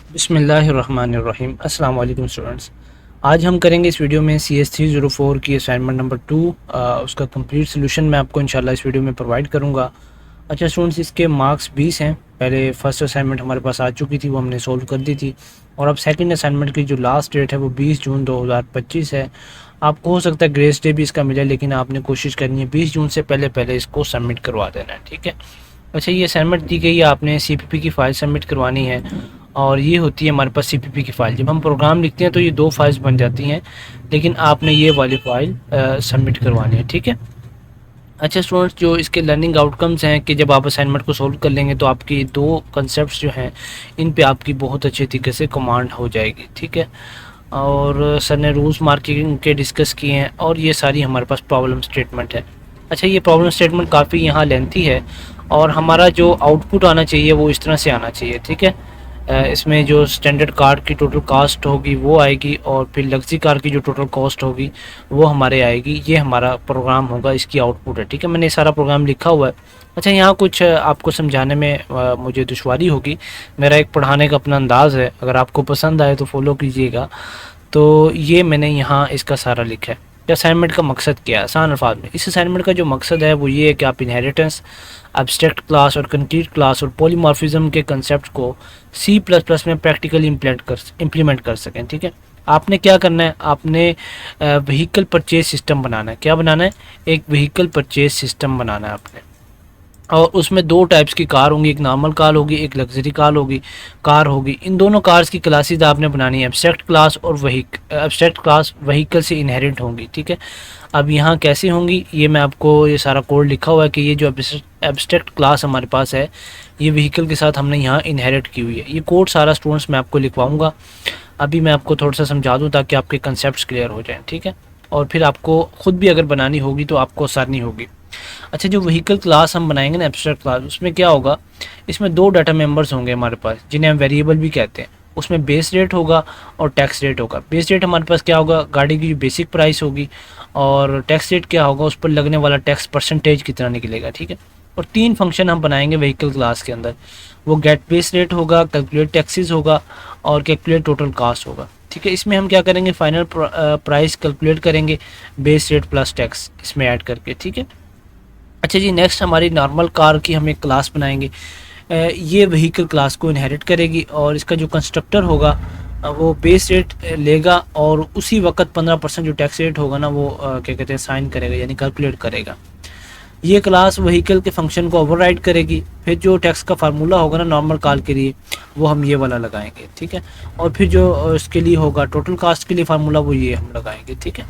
بسم اللہ الرحمن الرحیم۔ السلام علیکم اسٹوڈنٹس، آج ہم کریں گے اس ویڈیو میں CS304 کی اسائنمنٹ نمبر 2 اس کا کمپلیٹ سلوشن میں آپ کو انشاءاللہ اس ویڈیو میں پرووائڈ کروں گا۔ اچھا اسٹوڈنٹس، اس کے مارکس 20 ہیں۔ پہلے فرسٹ اسائنمنٹ ہمارے پاس آ چکی تھی، وہ ہم نے سولو کر دی تھی، اور اب سیکنڈ اسائنمنٹ کی جو لاسٹ ڈیٹ ہے وہ 20 جون 2025 ہے۔ آپ کو ہو سکتا ہے گریس ڈے بھی اس کا ملے، لیکن آپ نے کوشش کرنی ہے 20 جون سے پہلے اس کو سبمٹ کروا دینا ہے، ٹھیک ہے۔ اچھا، یہ اسائنمنٹ دی گئی ہے، آپ نے CPP کی فائل سبمٹ کروانی ہے، اور یہ ہوتی ہے ہمارے پاس CPP کی فائل۔ جب ہم پروگرام لکھتے ہیں تو یہ 2 فائلز بن جاتی ہیں، لیکن آپ نے یہ والی فائل سبمٹ کروانی ہے، ٹھیک ہے۔ اچھا اسٹوڈنٹس، جو اس کے لرننگ آؤٹ کمز ہیں کہ جب آپ اسائنمنٹ کو سولو کر لیں گے تو آپ کی 2 کنسیپٹس جو ہیں ان پہ آپ کی بہت اچھے طریقے سے کمانڈ ہو جائے گی، ٹھیک ہے۔ اور سر نے رولز مارکنگ کے ڈسکس کیے ہیں، اور یہ ساری ہمارے پاس پرابلم اسٹیٹمنٹ ہے۔ اچھا، یہ پرابلم اسٹیٹمنٹ کافی یہاں لینتھی ہے، اور ہمارا جو آؤٹ پٹ آنا چاہیے وہ اس طرح سے آنا چاہیے، ٹھیک ہے۔ اس میں جو اسٹینڈرڈ کارڈ کی ٹوٹل کاسٹ ہوگی وہ آئے گی، اور پھر لگژری کار کی جو ٹوٹل کاسٹ ہوگی وہ ہمارے آئے گی۔ یہ ہمارا پروگرام ہوگا، اس کی آؤٹ پٹ ہے، ٹھیک ہے۔ میں نے سارا پروگرام لکھا ہوا ہے۔ اچھا، یہاں کچھ آپ کو سمجھانے میں مجھے دشواری ہوگی، میرا ایک پڑھانے کا اپنا انداز ہے، اگر آپ کو پسند آئے تو فالو کیجیے گا۔ تو یہ میں نے یہاں اس کا سارا لکھا ہے۔ اسائنمنٹ کا مقصد کیا ہے؟ آسان الفاظ میں اس اسائنمنٹ کا جو مقصد ہے وہ یہ ہے کہ آپ انہیریٹنس، ایبسٹریکٹ کلاس اور کنکریٹ کلاس اور پولیمارفزم کے کنسیپٹ کو C++ میں پریکٹیکلی امپلیمنٹ کر سکیں، ٹھیک ہے۔ آپ نے کیا کرنا ہے؟ آپ نے وہیکل پرچیز سسٹم بنانا ہے۔ کیا بنانا ہے؟ ایک وہیکل پرچیز سسٹم بنانا ہے آپ نے، اور اس میں 2 ٹائپس کی کار ہوں گی، ایک نارمل کار ہوگی، ایک لگژری کار ہوگی۔ ان دونوں کارز کی کلاسز آپ نے بنانی ہے، ایبسٹریکٹ کلاس اور ایبسٹریکٹ کلاس وہیکل سے انہیرنٹ ہوں گی، ٹھیک ہے۔ اب یہاں کیسے ہوں گی یہ میں آپ کو یہ سارا کوڈ لکھا ہوا ہے کہ یہ جو ایبسٹریکٹ کلاس ہمارے پاس ہے یہ وہیکل کے ساتھ ہم نے یہاں انہیرٹ کی ہوئی ہے۔ یہ کوڈ سارا اسٹوڈنٹس میں آپ کو لکھواؤں گا، ابھی میں آپ کو تھوڑا سا سمجھا دوں تاکہ آپ کے کنسیپٹس کلیئر ہو جائیں، ٹھیک ہے، اور پھر آپ کو خود بھی اگر بنانی ہوگی تو آپ کو آسانی ہوگی۔ اچھا، جو وہیکل کلاس ہم بنائیں گے نا ایبسٹریکٹ کلاس، اس میں کیا ہوگا؟ اس میں 2 ڈیٹا ممبرز ہوں گے ہمارے پاس، جنہیں ہم ویریبل بھی کہتے ہیں۔ اس میں بیس ریٹ ہوگا اور ٹیکس ریٹ ہوگا۔ بیس ریٹ ہمارے پاس کیا ہوگا؟ گاڑی کی جو بیسک پرائس ہوگی، اور ٹیکس ریٹ کیا ہوگا؟ اس پر لگنے والا ٹیکس پرسنٹیج کتنا نکلے گا، ٹھیک ہے۔ اور 3 فنکشن ہم بنائیں گے وہیکل کلاس کے اندر، وہ گیٹ بیس ریٹ ہوگا، کیلکولیٹ ٹیکسز ہوگا، اور کیلکولیٹ ٹوٹل کاسٹ ہوگا، ٹھیک ہے۔ اس میں ہم کیا کریں گے؟ فائنل پرائس کیلکولیٹ کریں گے بیس ریٹ پلس ٹیکس اس میں ایڈ کر کے، ٹھیک ہے۔ اچھا جی، نیکسٹ ہماری نارمل کار کی ہم ایک کلاس بنائیں گے، یہ وہیکل کلاس کو انہیرٹ کرے گی، اور اس کا جو کنسٹرکٹر ہوگا وہ بیس ریٹ لے گا، اور اسی وقت 15% جو ٹیکس ریٹ ہوگا نا وہ کیا کہتے ہیں سائن کرے گا، یعنی کیلکولیٹ کرے گا۔ یہ کلاس وہیکل کے فنکشن کو اوور رائڈ کرے گی، پھر جو ٹیکس کا فارمولا ہوگا نا نارمل کار کے لیے وہ ہم یہ والا لگائیں گے، ٹھیک ہے، اور پھر جو اس کے لیے ہوگا ٹوٹل کاسٹ کے لیے فارمولا وہ یہ ہم لگائیں گے، ٹھیک ہے۔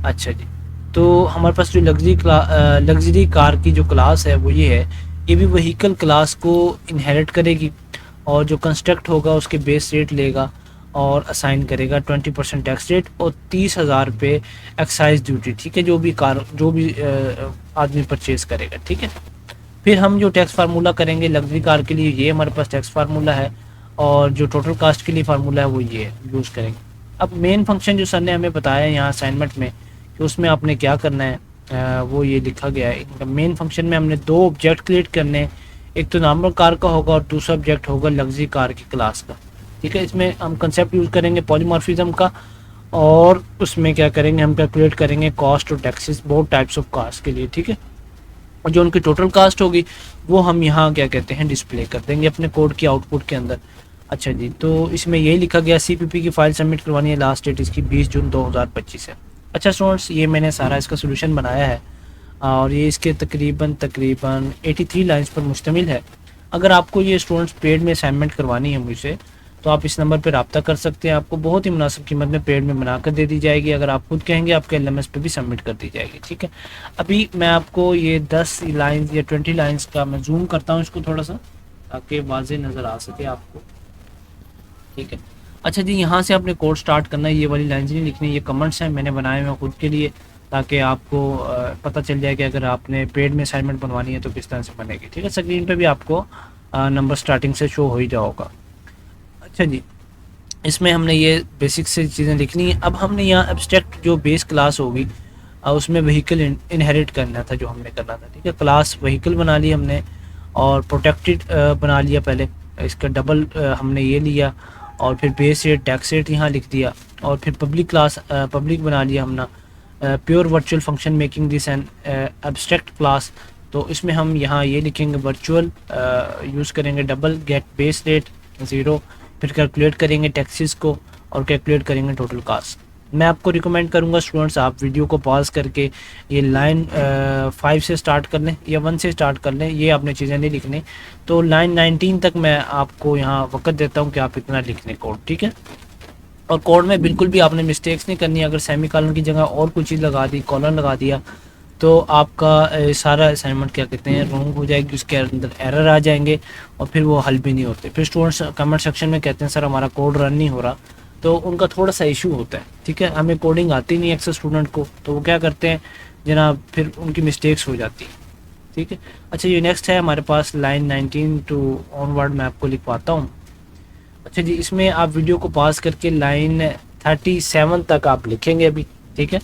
اچھا جی، تو ہمارے پاس جو لگژری کار کی جو کلاس ہے وہ یہ ہے، یہ بھی وہیکل کلاس کو انہیرٹ کرے گی، اور جو کنسٹرکٹ ہوگا اس کے بیس ریٹ لے گا اور اسائن کرے گا 20% ٹیکس ریٹ اور 30,000 روپے ایکسائز ڈیوٹی، ٹھیک ہے، جو بھی آدمی پرچیز کرے گا، ٹھیک ہے۔ پھر ہم جو ٹیکس فارمولا کریں گے لگژری کار کے لیے، یہ ہمارے پاس ٹیکس فارمولا ہے، اور جو ٹوٹل کاسٹ کے لیے فارمولا ہے وہ یہ یوز کریں گے۔ اب مین فنکشن جو سر نے ہمیں بتایا ہے یہاں اسائنمنٹ میں کہ اس میں آپ نے کیا کرنا ہے، وہ یہ لکھا گیا ہے۔ مین فنکشن میں ہم نے 2 آبجیکٹ کریٹ کرنے ہیں، ایک تو نارمل کار کا ہوگا اور دوسرا آبجیکٹ ہوگا لگژری کار کی کلاس کا، ٹھیک ہے۔ اس میں ہم کنسیپٹ یوز کریں گے پولیمارفزم کا، اور اس میں کیا کریں گے؟ ہم کیلکولیٹ کریں گے کاسٹ اور ٹیکسز بہت ٹائپس آف کاسٹ کے لیے، ٹھیک ہے، اور جو ان کی ٹوٹل کاسٹ ہوگی وہ ہم یہاں کیا کہتے ہیں ڈسپلے کر دیں گے اپنے کوڈ کی آؤٹ پٹ کے اندر۔ اچھا جی، تو اس میں یہی لکھا گیا CPP کی فائل سبمٹ کروانی ہے، لاسٹ ڈیٹ اس کی 20 جون 2025 ہے۔ اچھا اسٹوڈنٹس، یہ میں نے سارا اس کا سولوشن بنایا ہے، اور یہ اس کے تقریباً 83 لائنز پر مشتمل ہے۔ اگر آپ کو یہ اسٹوڈنٹس پیڈ میں اسائنمنٹ کروانی ہے مجھ سے تو آپ اس نمبر پہ رابطہ کر سکتے ہیں، آپ کو بہت ہی مناسب قیمت میں پیڈ میں بنا کر دے دی جائے گی، اگر آپ خود کہیں گے آپ کے LMS پہ بھی سبمٹ کر دی جائے گی، ٹھیک ہے۔ ابھی میں آپ کو یہ 10 لائنز یا 20 لائنز کا میں زوم کرتا ہوں اس کو تھوڑا سا تاکہ واضح نظر آ سکے آپ کو، ٹھیک ہے۔ اچھا جی، یہاں سے آپ نے کوڈ سٹارٹ کرنا ہے، یہ والی لائنز نہیں لکھنی، یہ کمنٹس ہیں میں نے بنائے ہوئے خود کے لیے تاکہ آپ کو پتہ چل جائے کہ اگر آپ نے پیڈ میں اسائنمنٹ بنوانی ہے تو کس طرح سے بنے گی، ٹھیک ہے۔ اسکرین پہ بھی آپ کو نمبر سٹارٹنگ سے شو ہو ہی جاؤ گا۔ اچھا جی، اس میں ہم نے یہ بیسک سے چیزیں لکھنی ہیں۔ اب ہم نے یہاں ایبسٹریکٹ جو بیس کلاس ہوگی اس میں وہیکل انہیریٹ کرنا تھا، جو ہم نے کرنا تھا، ٹھیک ہے۔ کلاس وہیکل بنا لی ہم نے، اور پروٹیکٹڈ بنا لیا پہلے، اس کا ڈبل ہم نے یہ لیا اور پھر بیس ریٹ ٹیکس ریٹ یہاں لکھ دیا اور پھر پبلک کلاس پبلک بنا لیا ہم نے pure virtual function making this an abstract class. تو اس میں ہم یہاں یہ لکھیں گے ورچوئل یوز کریں گے ڈبل گیٹ بیس ریٹ 0 پھر کیلکولیٹ کریں گے ٹیکسیز کو اور کیلکولیٹ کریں گے ٹوٹل کاسٹ. میں آپ کو ریکمینڈ کروں گا اسٹوڈنٹس آپ ویڈیو کو پاز کر کے یہ لائن 5 سے سٹارٹ کر لیں یا 1 سے سٹارٹ کر لیں, یہ آپ نے چیزیں نہیں لکھنی. تو لائن 19 تک میں آپ کو یہاں وقت دیتا ہوں کہ آپ اتنا لکھ لیں کوڈ, ٹھیک ہے. اور کوڈ میں بالکل بھی آپ نے مسٹیکس نہیں کرنی. اگر سیمی کالن کی جگہ اور کوئی چیز لگا دی, کالن لگا دیا, تو آپ کا سارا اسائنمنٹ کیا کہتے ہیں رانگ ہو جائے گی, اس کے اندر ایرر آ جائیں گے اور پھر وہ حل بھی نہیں ہوتے. پھر اسٹوڈنٹس کمنٹ سیکشن میں کہتے ہیں سر ہمارا کوڈ رن نہیں ہو رہا, تو ان کا تھوڑا سا ایشو ہوتا ہے, ٹھیک ہے. ہمیں کوڈنگ آتی نہیں اکثر اسٹوڈنٹ کو, تو وہ کیا کرتے ہیں جناب پھر ان کی مسٹیکس ہو جاتی ہیں, ٹھیک ہے. اچھا یہ نیکسٹ ہے ہمارے پاس لائن 19 ٹو آن ورڈ, میں آپ کو لکھواتا ہوں. اچھا جی, اس میں آپ ویڈیو کو پاس کر کے لائن 37 تک آپ لکھیں گے ابھی, ٹھیک ہے.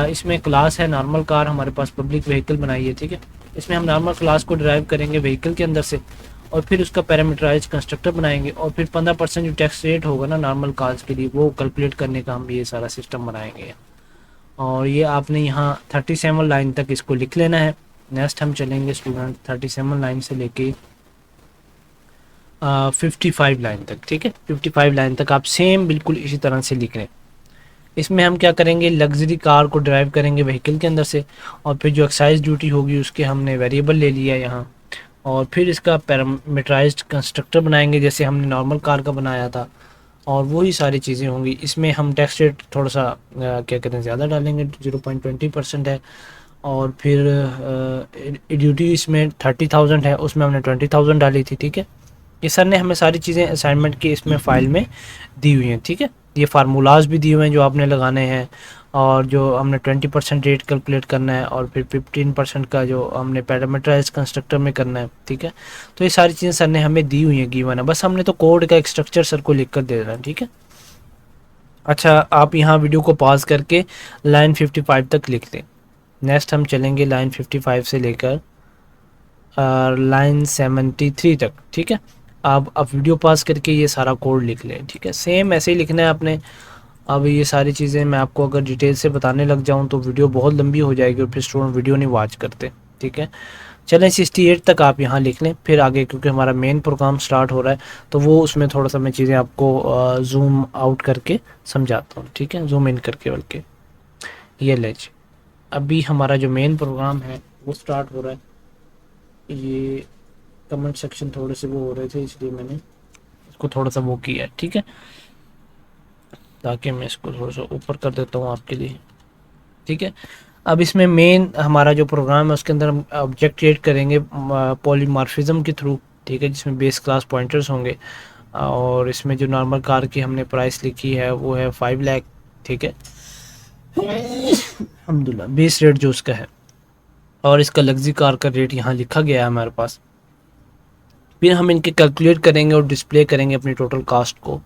اس میں کلاس ہے نارمل کار, ہمارے پاس پبلک وہیکل بنائی ہے, ٹھیک ہے. اس میں ہم نارمل کلاس کو ڈرائیو کریں گے وہیکل کے اندر سے اور پھر اس کا پیرامیٹرائز کنسٹرکٹر بنائیں گے اور پھر 15% جو ٹیکس ریٹ ہوگا نا نارمل کارز کے لیے وہ کیلکولیٹ کرنے کا ہم یہ سارا سسٹم بنائیں گے. اور یہ آپ نے یہاں 37 لائن تک اس کو لکھ لینا ہے. نیکسٹ ہم چلیں گے اسٹوڈنٹ 37 لائن سے لے کے 55 لائن تک, ٹھیک ہے. 55 لائن تک آپ سیم بالکل اسی طرح سے لکھ لیں. اس میں ہم کیا کریں گے لگژری کار کو ڈرائیو کریں گے وہیکل کے اندر سے اور پھر جو ایکسائز ڈیوٹی ہوگی اس کے ہم نے ویریبل لے لیا یہاں اور پھر اس کا پیرامیٹرائزڈ کنسٹرکٹر بنائیں گے جیسے ہم نے نارمل کار کا بنایا تھا اور وہی ساری چیزیں ہوں گی. اس میں ہم ٹیکس ریٹ تھوڑا سا کیا کہتے ہیں زیادہ ڈالیں گے, 0.20% ہے. اور پھر ڈیوٹی اس میں 30,000 ہے, اس میں ہم نے 20,000 ڈالی تھی, ٹھیک ہے. یہ سر نے ہمیں ساری چیزیں اسائنمنٹ کی اس میں فائل میں دی ہوئی ہیں, ٹھیک ہے. یہ فارمولاز بھی دیے ہوئے ہیں جو آپ نے لگانے ہیں اور جو ہم نے 20% ریٹ کیلکولیٹ کرنا ہے اور پھر 15% کا جو ہم نے پیرامیٹرائز کنسٹرکٹر میں کرنا ہے, ٹھیک ہے. تو یہ ساری چیزیں سر نے ہمیں دی ہوئی ہیں گیون ہے, بس ہم نے تو کوڈ کا ایک اسٹرکچر سر کو لکھ کر دے دینا ہے, ٹھیک ہے. اچھا آپ یہاں ویڈیو کو پاز کر کے لائن 55 تک لکھ لیں. نیکسٹ ہم چلیں گے لائن 55 سے لے کر لائن 73 تک, ٹھیک ہے. آپ اب ویڈیو پاس کر کے یہ سارا کوڈ لکھ لیں, ٹھیک ہے. سیم ایسے ہی لکھنا ہے آپ نے. اب یہ ساری چیزیں میں آپ کو اگر ڈیٹیل سے بتانے لگ جاؤں تو ویڈیو بہت لمبی ہو جائے گی اور پھر اسٹوڈنٹ ویڈیو نہیں واچ کرتے, ٹھیک ہے. چلیں 68 تک آپ یہاں لکھ لیں, پھر آگے کیونکہ ہمارا مین پروگرام سٹارٹ ہو رہا ہے تو وہ اس میں تھوڑا سا میں چیزیں آپ کو زوم آؤٹ کر کے سمجھاتا ہوں, ٹھیک ہے, زوم ان کر کے. بلکہ یہ لے جی ابھی ہمارا جو مین پروگرام ہے وہ سٹارٹ ہو رہا ہے. یہ کمنٹ سیکشن تھوڑے سے وہ ہو رہے تھے اس لیے میں نے اس کو تھوڑا سا وہ کیا ہے, ٹھیک ہے, تاکہ میں اس کو تھوڑا سا اوپر کر دیتا ہوں آپ کے لیے, ٹھیک ہے. اب اس میں مین ہمارا جو پروگرام ہے اس کے اندر ہم آبجیکٹ کریٹ کریں گے پولیمارفزم کے تھرو, ٹھیک ہے, جس میں بیس کلاس پوائنٹرز ہوں گے اور اس میں جو نارمل کار کی ہم نے پرائس لکھی ہے وہ ہے 5 لاکھ, ٹھیک ہے, الحمدللہ بیس ریٹ جو اس کا ہے. اور اس کا لگژری کار کا ریٹ یہاں لکھا گیا ہے ہمارے پاس. پھر ہم ان کے کیلکولیٹ کریں گے اور ڈسپلے کریں گے اپنی ٹوٹل کاسٹ کو,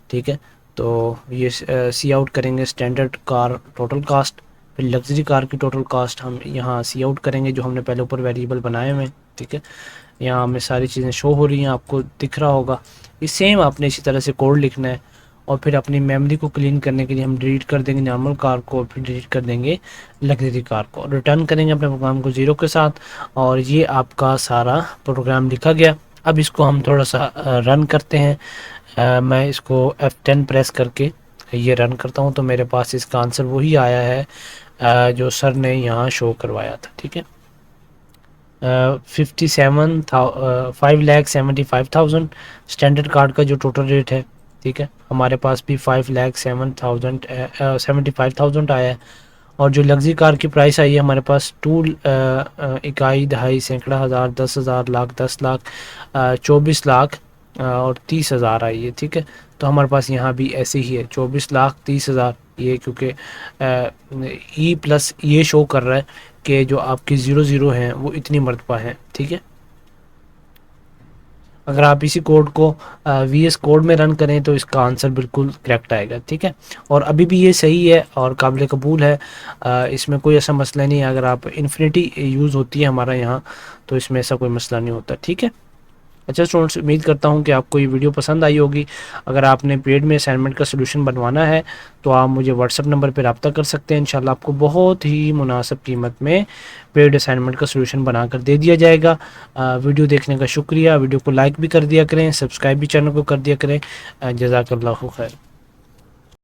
ٹھیک ہے. تو یہ سی آؤٹ کریں گے اسٹینڈرڈ کار ٹوٹل کاسٹ, پھر لگژری کار کی ٹوٹل کاسٹ ہم یہاں سی آؤٹ کریں گے جو ہم نے پہلے اوپر ویریبل بنائے ہوئے ہیں, ٹھیک ہے. یہاں ہمیں ساری چیزیں شو ہو رہی ہیں, آپ کو دکھ رہا ہوگا. یہ سیم آپ نے اسی طرح سے کوڈ لکھنا ہے اور پھر اپنی میموری کو کلین کرنے کے لیے ہم ڈیلیٹ کر دیں گے نارمل کار کو, پھر ڈیلیٹ کر دیں گے لگژری کار کو, ریٹرن کریں گے اپنے پروگرام کو 0 کے ساتھ. اور یہ آپ کا سارا پروگرام لکھا گیا. اب اس کو ہم تھوڑا سا رن کرتے ہیں. میں اس کو F10 پریس کر کے یہ رن کرتا ہوں تو میرے پاس اس کا آنسر وہی آیا ہے جو سر نے یہاں شو کروایا تھا, ٹھیک ہے. 5,75,000 اسٹینڈرڈ کارڈ کا جو ٹوٹل ریٹ ہے, ٹھیک ہے. ہمارے پاس بھی 5,07,75,000 آیا ہے. اور جو لگژری کار کی پرائس آئی ہے ہمارے پاس 2 اکائی دہائی سینکڑا ہزار 10,000 لاکھ 10 لاکھ 24 لاکھ اور 30,000 آئی ہے, ٹھیک ہے. تو ہمارے پاس یہاں بھی ایسے ہی ہے 24 لاکھ 30,000. یہ کیونکہ ای پلس یہ شو کر رہا ہے کہ جو آپ کی 00 ہیں وہ اتنی مرتبہ ہیں, ٹھیک ہے. اگر آپ اسی کوڈ کو وی ایس کوڈ میں رن کریں تو اس کا آنسر بالکل کریکٹ آئے گا, ٹھیک ہے. اور ابھی بھی یہ صحیح ہے اور قابل قبول ہے, اس میں کوئی ایسا مسئلہ نہیں ہے. اگر آپ انفینٹی یوز ہوتی ہے ہمارا یہاں تو اس میں ایسا کوئی مسئلہ نہیں ہوتا, ٹھیک ہے. اچھا اسٹوڈنٹس، امید کرتا ہوں کہ آپ کو یہ ویڈیو پسند آئی ہوگی۔ اگر آپ نے پیڈ میں اسائنمنٹ کا سلوشن بنوانا ہے تو آپ مجھے واٹس ایپ نمبر پہ رابطہ کر سکتے ہیں، انشاءاللہ آپ کو بہت ہی مناسب قیمت میں پیڈ اسائنمنٹ کا سلوشن بنا کر دے دیا جائے گا۔ ویڈیو دیکھنے کا شکریہ، ویڈیو کو لائک بھی کر دیا کریں، سبسکرائب بھی چینل کو کر دیا کریں۔ جزاک اللہ خیر۔